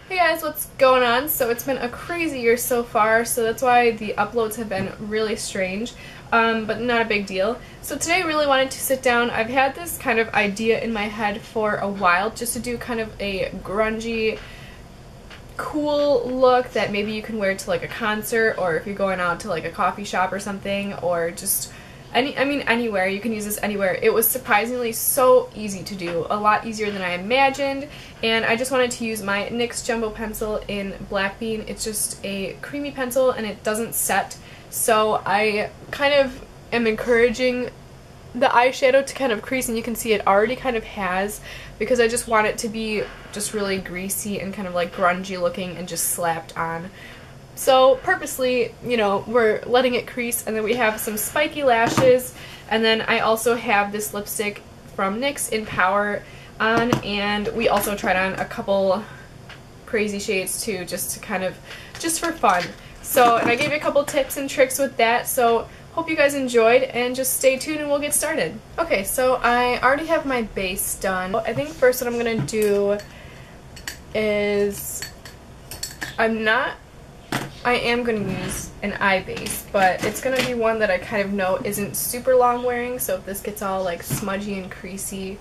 Hey guys, what's going on? So it's been a crazy year so far, so that's why the uploads have been really strange, but not a big deal. So today I really wanted to sit down. I've had this kind of idea in my head for a while just to do kind of a grungy, cool look that maybe you can wear to like a concert, or if you're going out to like a coffee shop or something, or just anywhere. You can use this anywhere. It was surprisingly so easy to do, a lot easier than I imagined, and I just wanted to use my NYX Jumbo pencil in Black Bean. It's just a creamy pencil and it doesn't set, so I kind of am encouraging the eyeshadow to kind of crease, and you can see it already kind of has, because I just want it to be just really greasy and kind of like grungy looking and just slapped on. So purposely, you know, we're letting it crease, and then we have some spiky lashes, and then I also have this lipstick from NYX in Power on, and we also tried on a couple crazy shades too, just for fun. So, and I gave you a couple tips and tricks with that, so hope you guys enjoyed, and just stay tuned and we'll get started. Okay, so I already have my base done. I think first what I'm gonna do is, I am going to use an eye base, but it's going to be one that I kind of know isn't super long wearing, so if this gets all like smudgy and creasy,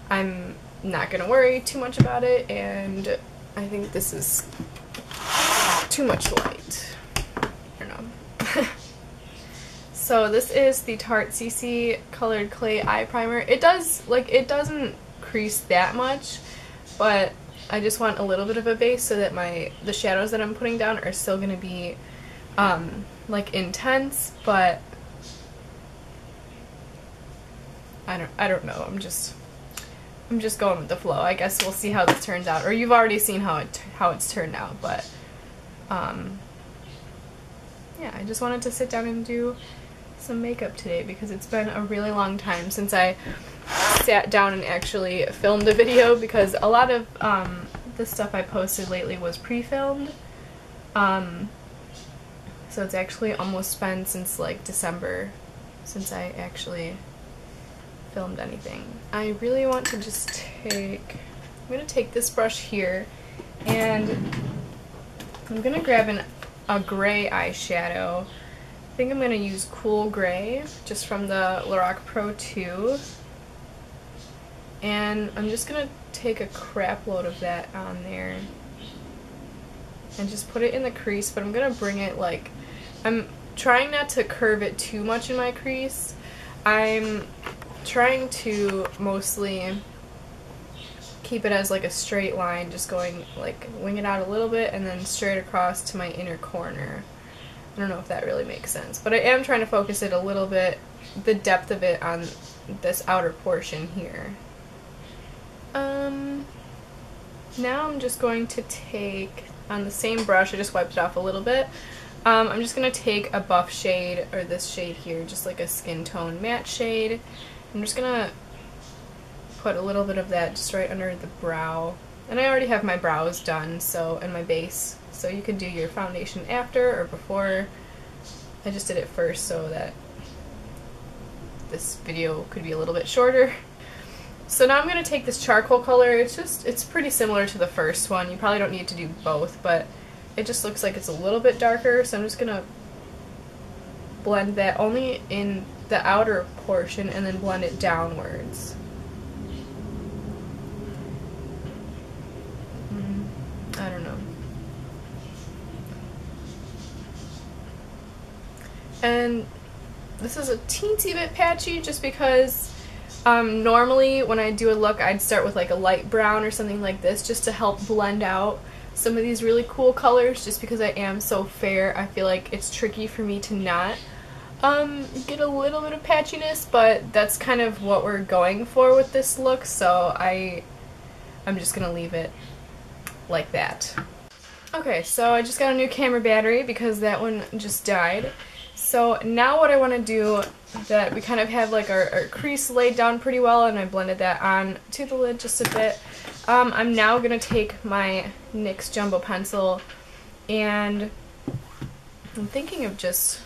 I'm not going to worry too much about it, and I think this is too much light. I don't know. So this is the Tarte CC Colored Clay Eye Primer. It doesn't crease that much, but I just want a little bit of a base so that the shadows that I'm putting down are still going to be like intense, but I don't know. I'm just going with the flow. I guess we'll see how this turns out. Or you've already seen how it's turned out, but yeah, I just wanted to sit down and do some makeup today because it's been a really long time since I sat down and actually filmed a video, because a lot of the stuff I posted lately was pre-filmed, so it's actually almost been since like December since I actually filmed anything. I really want to just I'm going to take this brush here, and I'm going to grab a gray eyeshadow. I think I'm going to use Cool Gray, just from the Lorac Pro 2. And I'm just going to take a crap load of that on there and just put it in the crease, but I'm going to bring it like, I'm trying not to curve it too much in my crease. I'm trying to mostly keep it as like a straight line, just going like wing it out a little bit and then straight across to my inner corner. I don't know if that really makes sense, but I am trying to focus it a little bit, the depth of it on this outer portion here. Now I'm just going to take, on the same brush, I just wiped it off a little bit, I'm just going to take a buff shade, or this shade here, just like a skin tone matte shade. I'm just going to put a little bit of that just right under the brow. And I already have my brows done, so, and my base, so you can do your foundation after or before. I just did it first so that this video could be a little bit shorter. So now I'm going to take this charcoal color. It's pretty similar to the first one. You probably don't need to do both, but it just looks like it's a little bit darker, so I'm just going to blend that only in the outer portion and then blend it downwards. I don't know. And this is a teensy bit patchy just because normally when I do a look I'd start with like a light brown or something like this just to help blend out some of these really cool colors, just because I am so fair. I feel like it's tricky for me to not get a little bit of patchiness, but that's kind of what we're going for with this look, so I'm just gonna leave it like that. Okay, so I just got a new camera battery because that one just died. So now what I want to do, that we kind of have like our crease laid down pretty well, and I blended that on to the lid just a bit. I'm now going to take my NYX Jumbo pencil, and I'm thinking of just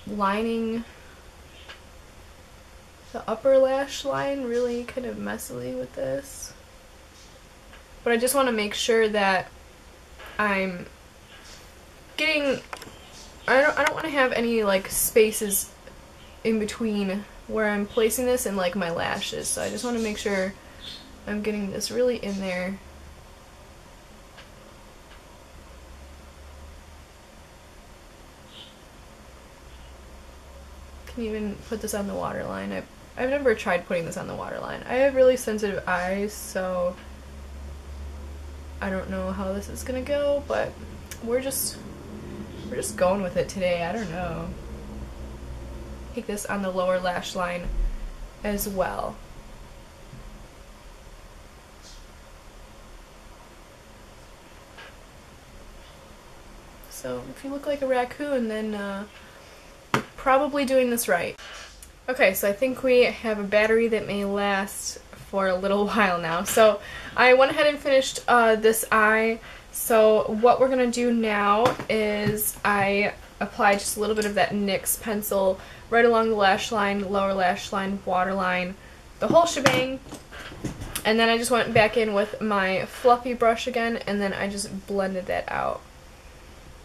lining the upper lash line really kind of messily with this. but I just want to make sure that I'm getting, I don't want to have any like spaces in between where I'm placing this and like my lashes, so I just want to make sure I'm getting this really in there. Can even put this on the waterline. I've never tried putting this on the waterline. I have really sensitive eyes, so I don't know how this is gonna go, but we're just going with it today. I don't know. Take this on the lower lash line as well. So if you look like a raccoon, then probably doing this right. Okay, so I think we have a battery that may last for a little while now. So I went ahead and finished this eye. So what we're going to do now is I apply just a little bit of that NYX pencil right along the lash line, lower lash line, waterline, the whole shebang. And then I just went back in with my fluffy brush again, and then I just blended that out.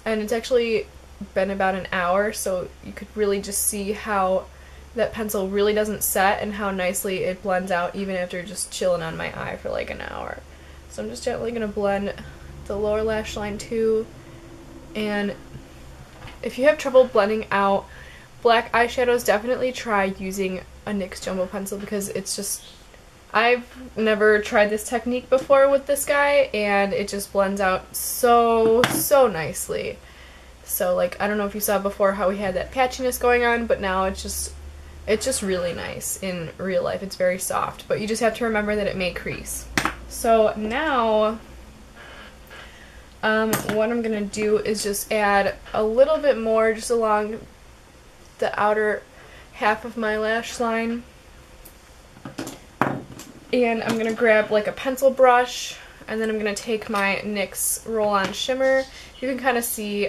And it's actually been about an hour, so you could really just see how that pencil really doesn't set and how nicely it blends out even after just chilling on my eye for like an hour. So I'm just gently going to blend the lower lash line too. And if you have trouble blending out black eyeshadows, definitely try using a NYX Jumbo pencil, because it's just, I've never tried this technique before with this guy, and it just blends out so nicely. So like, I don't know if you saw before how we had that patchiness going on, but now it's just really nice in real life. It's very soft, but you just have to remember that it may crease. So now what I'm gonna do is just add a little bit more just along the outer half of my lash line, and I'm gonna grab like a pencil brush, and then I'm gonna take my NYX Roll-On Shimmer. You can kind of see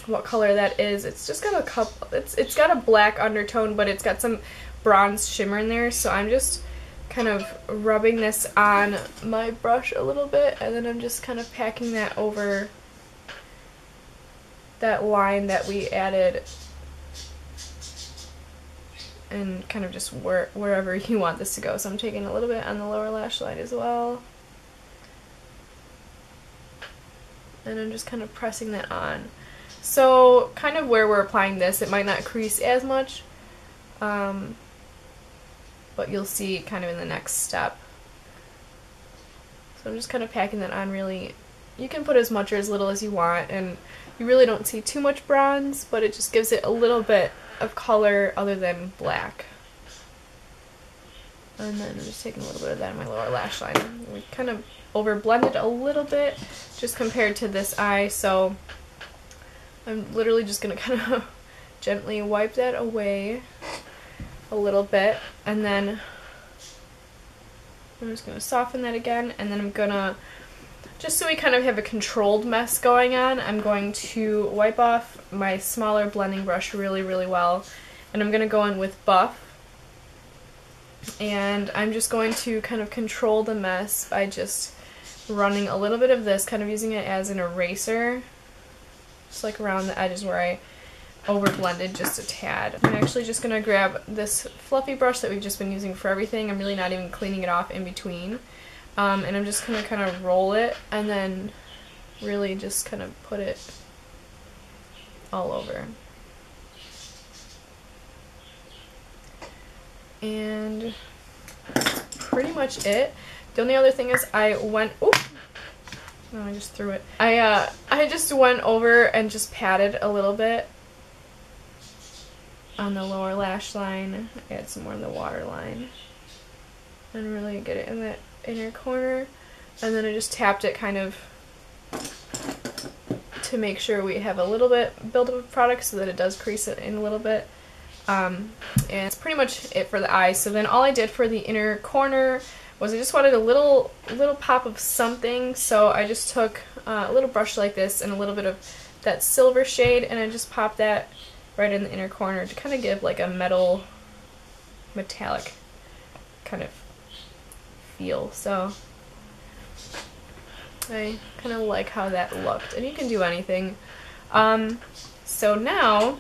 what color that is. It's just got a couple, it's got a black undertone, but it's got some bronze shimmer in there, so I'm just kind of rubbing this on my brush a little bit, and then I'm just kind of packing that over that line that we added, and kind of just wherever you want this to go. So I'm taking a little bit on the lower lash line as well, and I'm just kind of pressing that on. So kind of where we're applying this, it might not crease as much, but you'll see kind of in the next step. So I'm just kind of packing that on really. You can put as much or as little as you want, and you really don't see too much bronze, but it just gives it a little bit of color other than black. And then I'm just taking a little bit of that in my lower lash line. We kind of over blended a little bit just compared to this eye, so I'm literally just going to kind of gently wipe that away a little bit, and then I'm just going to soften that again, and then I'm going to, just so we kind of have a controlled mess going on, I'm going to wipe off my smaller blending brush really well, and I'm going to go in with Buff, and I'm just going to kind of control the mess by just running a little bit of this, kind of using it as an eraser, just like around the edges where I over blended just a tad. I'm actually just going to grab this fluffy brush that we've just been using for everything. I'm really not even cleaning it off in between. And I'm just going to kind of roll it and then really just kind of put it all over. And that's pretty much it. The only other thing is I went, oop, no, I just threw it. I just went over and just patted a little bit on the lower lash line. Add some more in the waterline. And really get it in that inner corner. And then I just tapped it kind of to make sure we have a little bit buildup of product so that it does crease it in a little bit. And it's pretty much it for the eyes. So then all I did for the inner corner was I just wanted a little pop of something, so I just took a little brush like this and a little bit of that silver shade, and I just popped that right in the inner corner to kind of give like a metallic kind of feel. So I kind of like how that looked, and you can do anything. So now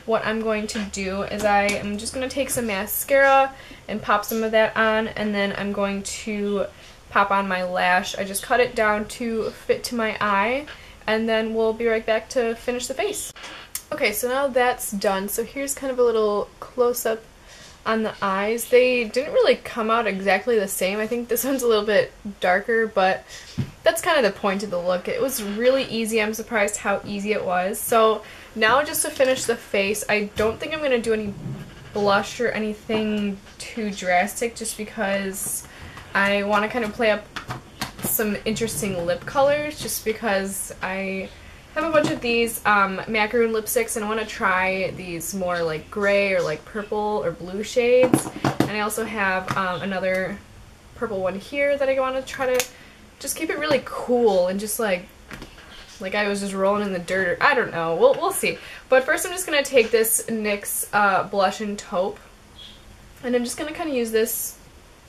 what I'm going to do is I am just going to take some mascara and pop some of that on, and then I'm going to pop on my lash. I just cut it down to fit to my eye, and then we'll be right back to finish the face. Okay, so now that's done. So here's kind of a little close-up on the eyes. They didn't really come out exactly the same. I think this one's a little bit darker, but that's kind of the point of the look. It was really easy. I'm surprised how easy it was. So now just to finish the face, I don't think I'm going to do any blush or anything too drastic, just because I want to kind of play up some interesting lip colors, just because I have a bunch of these macaroon lipsticks, and I want to try these more like gray or like purple or blue shades. And I also have another purple one here that I want to try to just keep it really cool and just like I was just rolling in the dirt, or I don't know. We'll see. But first I'm just going to take this NYX blush and taupe, and I'm just going to kind of use this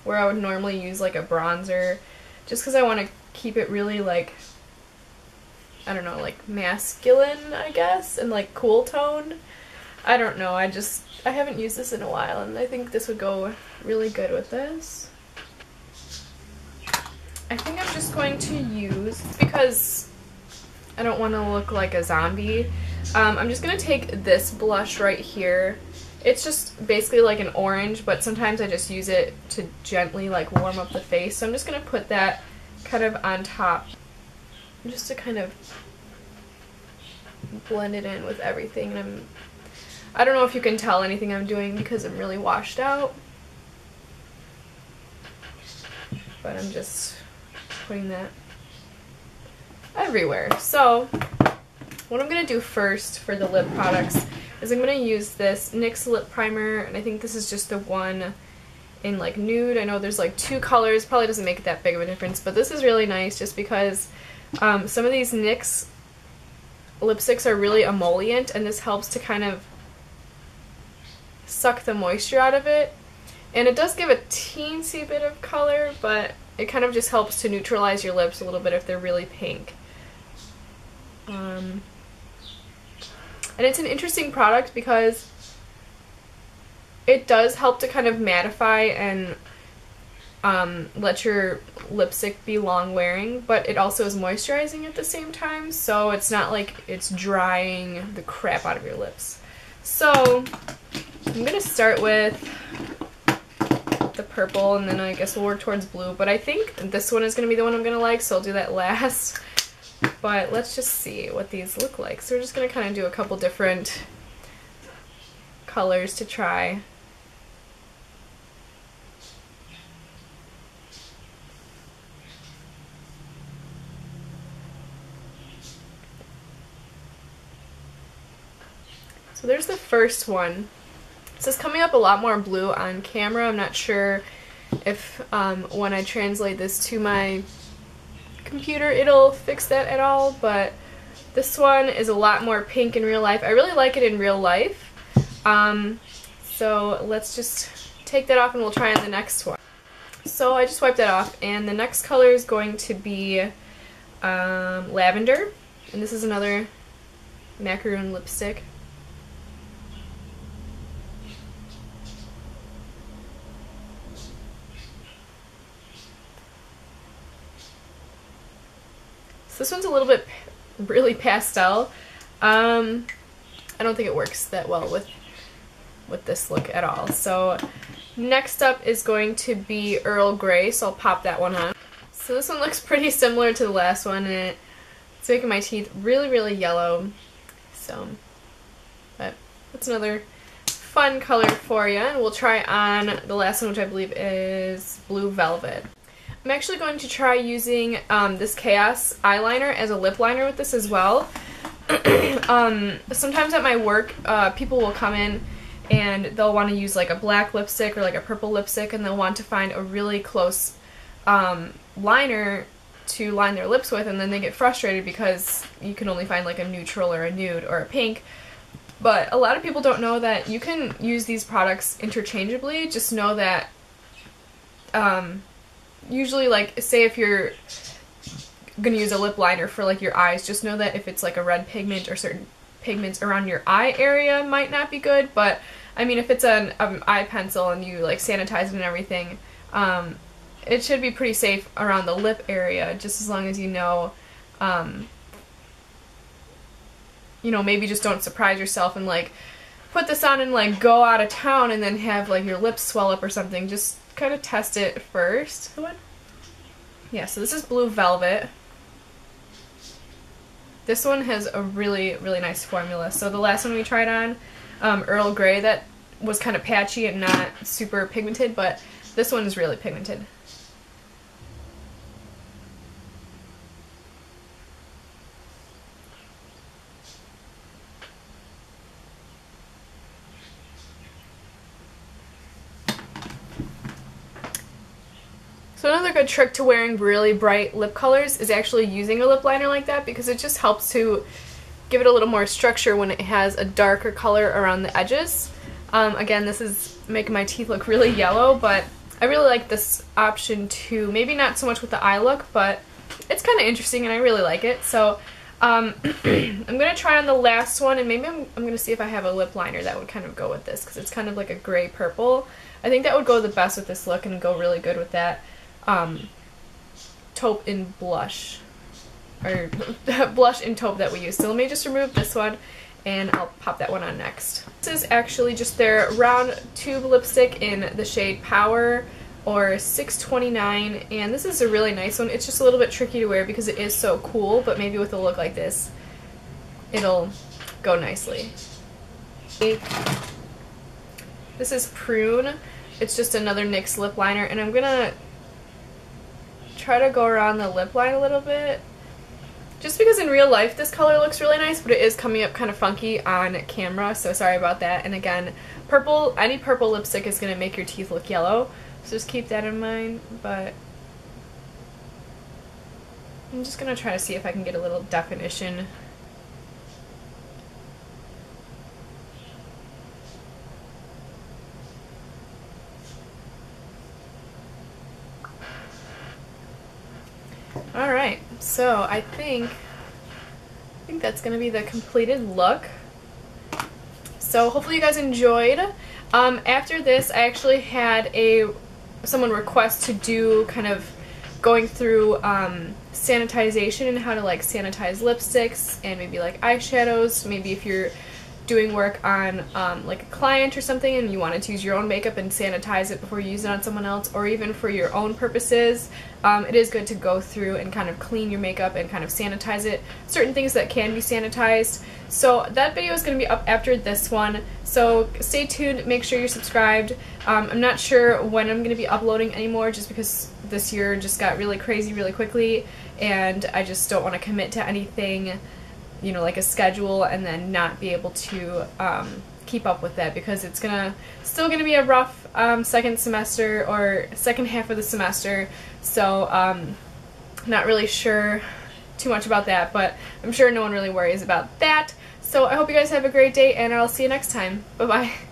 where I would normally use like a bronzer, just because I want to keep it really like, I don't know, like masculine, I guess, and like cool toned. I don't know, I haven't used this in a while, and I think this would go really good with this. I think I'm just going to use, because I don't want to look like a zombie, I'm just going to take this blush right here. It's just basically like an orange, but sometimes I just use it to gently like warm up the face. So I'm just going to put that kind of on top, just to kind of blend it in with everything. And I don't know if you can tell anything I'm doing because I'm really washed out, but I'm just putting that everywhere. So what I'm going to do first for the lip products is I'm going to use this NYX lip primer, and I think this is just the one in like nude. I know there's like two colors, probably doesn't make that big of a difference, but this is really nice just because some of these NYX lipsticks are really emollient, and this helps to kind of suck the moisture out of it. And it does give a teensy bit of color, but it kind of just helps to neutralize your lips a little bit if they're really pink. And it's an interesting product because it does help to kind of mattify and let your lipstick be long wearing, but it also is moisturizing at the same time, so it's not like it's drying the crap out of your lips. So I'm gonna start with the purple, and then I guess we'll work towards blue, but I think this one is gonna be the one I'm gonna like, so I'll do that last. But let's just see what these look like. So we're just gonna kind of do a couple different colors to try. So there's the first one. This is coming up a lot more blue on camera. I'm not sure if when I translate this to my computer it'll fix that at all, but this one is a lot more pink in real life. I really like it in real life. So let's just take that off and we'll try on the next one. So I just wiped that off, and the next color is going to be lavender, and this is another macaroon lipstick. So this one's a little bit really pastel. I don't think it works that well with this look at all. So next up is going to be Earl Grey, so I'll pop that one on. So this one looks pretty similar to the last one, and it's making my teeth really, really yellow. So, but that's another fun color for you. And we'll try on the last one, which I believe is Blue Velvet. I'm actually going to try using this Chaos eyeliner as a lip liner with this as well. Sometimes at my work, people will come in and they'll want to use like a black lipstick or like a purple lipstick, and they'll want to find a really close liner to line their lips with, and then they get frustrated because you can only find like a neutral or a nude or a pink. But a lot of people don't know that you can use these products interchangeably. Just know that usually, like, say if you're gonna use a lip liner for like your eyes, just know that if it's like a red pigment or certain pigments around your eye area might not be good. But I mean, if it's an eye pencil and you like sanitize it and everything, it should be pretty safe around the lip area, just as long as you know, maybe just don't surprise yourself and like put this on and like go out of town and then have like your lips swell up or something. Just kind of test it first. Yeah, so this is Blue Velvet. This one has a really, really nice formula. So the last one we tried on, Earl Grey, that was kind of patchy and not super pigmented, but this one is really pigmented. So another good trick to wearing really bright lip colors is actually using a lip liner like that, because it just helps to give it a little more structure when it has a darker color around the edges. Again, this is making my teeth look really yellow, but I really like this option too. Maybe not so much with the eye look, but it's kind of interesting and I really like it. So I'm going to try on the last one, and maybe I'm going to see if I have a lip liner that would kind of go with this, because it's kind of like a gray purple. I think that would go the best with this look and go really good with that taupe and blush, or blush and taupe that we use. So let me just remove this one and I'll pop that one on next. This is actually just their round tube lipstick in the shade Power, or $6.29, and this is a really nice one. It's just a little bit tricky to wear because it is so cool, but maybe with a look like this it'll go nicely. This is Prune. It's just another NYX lip liner, and I'm gonna try to go around the lip line a little bit, just because in real life this color looks really nice, but it is coming up kind of funky on camera, so sorry about that. And again, purple, any purple lipstick is going to make your teeth look yellow, so just keep that in mind. But I'm just going to try to see if I can get a little definition. Alright, so I think that's going to be the completed look. So hopefully you guys enjoyed. After this, I actually had someone request to do kind of going through sanitization and how to like sanitize lipsticks and maybe like eyeshadows. Maybe if you're doing work on like a client or something and you wanted to use your own makeup and sanitize it before you use it on someone else, or even for your own purposes, it is good to go through and kind of clean your makeup and kind of sanitize it. Certain things that can be sanitized. So that video is going to be up after this one, so stay tuned, make sure you're subscribed. I'm not sure when I'm going to be uploading anymore, just because this year just got really crazy really quickly and I just don't want to commit to anything, you know, like a schedule and then not be able to keep up with that, because it's still gonna be a rough second semester or second half of the semester. So not really sure too much about that, but I'm sure no one really worries about that. So I hope you guys have a great day and I'll see you next time. Bye bye.